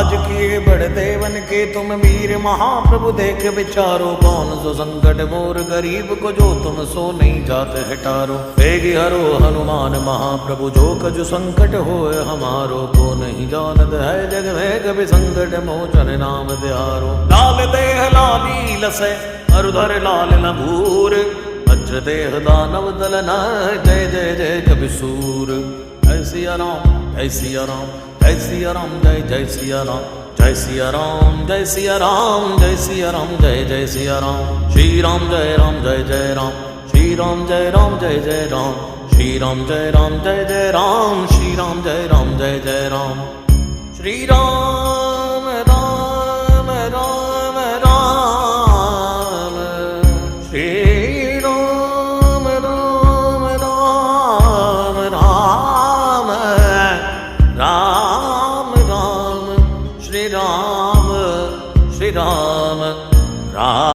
आज किए बड़े देवन के तुम वीर महाप्रभु, देख विचारो कौन सो संकट मोर गरीब को, जो तुम सो नहीं जाते हटारो। वेगी हरो हनुमान महाप्रभु, जो कजु संकट होए हमारो, को नहीं जानत है जग में कभी संकट मोचन नाम त्यारो। लाल देह लाली लसै अरुधर लाल न भूर, वज्र देह दानव दलन जय जय जय कवि सूर। जय सिया राम जय सिया राम जय सिया राम जय जय सिया राम, जय सिया राम जय सिया राम जय सिया राम जय जय सिया राम। श्री राम जय जय राम, श्री राम जय जय राम, श्री राम जय जय राम, श्री राम जय जय राम। श्री राम राम राम राम, श्री राम राम राम राम, राम राम श्री राम राम।